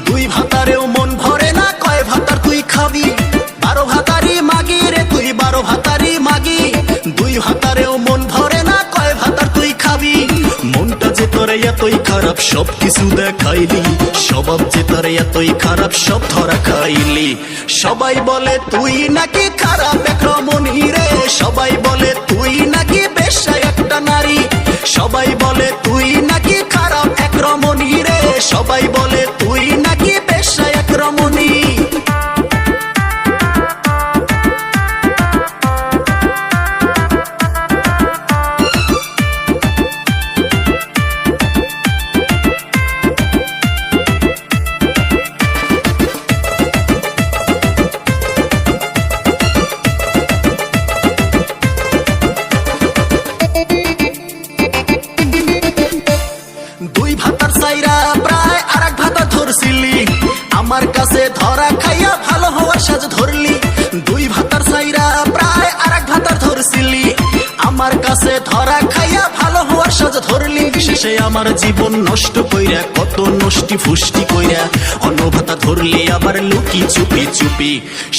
দুই ভাতারেও মন ভরে না, কয় ভাতার তুই খাবি? 12 ভাতারি মাগি রে তুই, 12 ভাতারি মাগি। দুই ভাতারেও মন ভরে না, কয় ভাতার তুই খাবি? মনটা যে তোরে এতই খারাপ সব কিছু দেখাইলি, স্বভাব যে তোরে এতই খারাপ সব ধরা খাইলি। সবাই বলে তুই নাকি খারাপ এক রমণী রে, সবাই বলে তুই নাকি বেশ্যা একটা নারী। সবাই বলে তুই নাকি খারাপ এক রমণী রে, সবাই বলে তুই নাকি বেশ্যা এক রমণী। দুই ভাতার চাইরা প্রায় আরেক ভাতা ধরছিলি, আমার কাছে ধরা খাইয়া ভালো হওয়ার সাজ ধরলি। দুই ভাতার চাইরা প্রায় আরেক ভাতার ধরছিলি, আমার কাছে ধরা খাইয়া ভালো হওয়ার সাজ ধরলি। শেষে আমার জীবন নষ্ট কইরা, কত নষ্টি ফুষ্টি কইরা, অন্য ভাতা ধরলি আবার লুকি চুপি চুপি।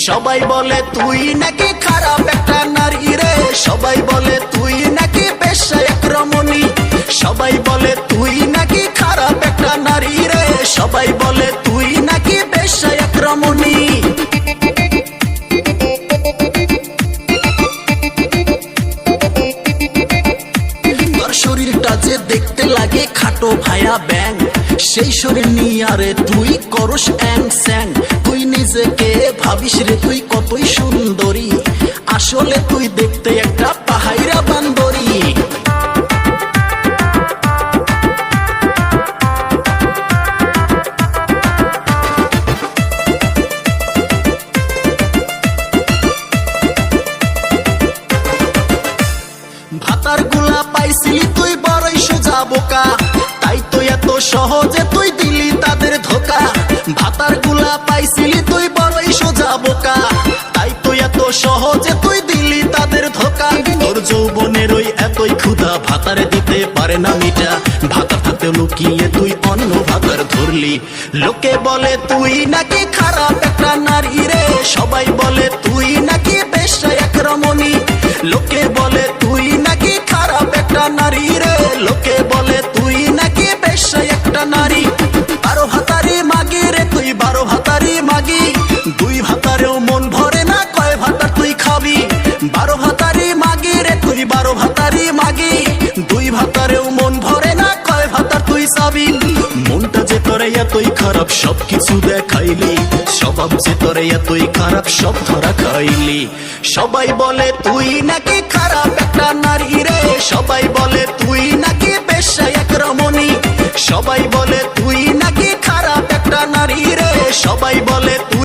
সবাই বলে তুই নাকি খারাপ একটা নারী রে, সবাই বলে তুই নাকি বেশ্যা এক রমণী। সবাই বলে তুই নাকি খারাপ একটা নারী রে, সবাই বলে তুই নাকি বেশ্যা এক রমণী। তোর শরীরটা যে দেখতে লাগে খাটো ভায়া ব্যাং, সেই শরীর নিয়ে আরে তুই করস অ্যাং স্যাং। তুই নিজেকে ভাবিস রে তুই কতই সুন্দরী, আসলে তুই দেখতে একটা পাহাইরা বান্দরী। ভাতার গুলা পাইছিলি তুই বড়ই সোজা বোকা, তাই তো এত সহজে তুই দিলি তাদের ধোকা। ভাতার গুলা পাইছিলি তুই বড়ই সোজা বোকা, তাই তো এত সহজে তুই দিলি তাদের ধোকা। তোর যৌবনের ওই এতই ক্ষুধা ভাতারে দিতে পারে না মিটা, ভাতার থাকতে লুকিয়ে তুই অন্য ভাতার ধরলি। লোকে বলে তুই নাকি খারাপ একটা নারী রে, সবাই বলে তুই নাকি বেশ্যা এক রমণী। লোকে বলে তুই নাকি খারাপ একটা নারী রে, লোকে বলে তুই নাকি বেশ্যা একটা নারী। 12 ভাতারি মাগি রে তুই, 12 ভাতারি মাগি। দুই ভাতারেও মন ভরে না, কয় ভাতার তুই খাবি? 12 ভাতারি মাগি রে তুই, 12 ভাতারি মাগি। দুই ভাতারেও মন ভরে না, কয় ভাতার তুই চাবি? মনটা যে তোরে এতই খারাপ সব কিছু দেখাইলি, স্বভাব যে তোরে এতই খারাপ সব ধরা খাইলি। সবাই বলে তুই নাকি খারাপ একটা নারী রে, সবাই বলে তুই নাকি বেশ্যা এক রমণী। সবাই বলে তুই নাকি খারাপ একটা নারী রে, সবাই বলে তুই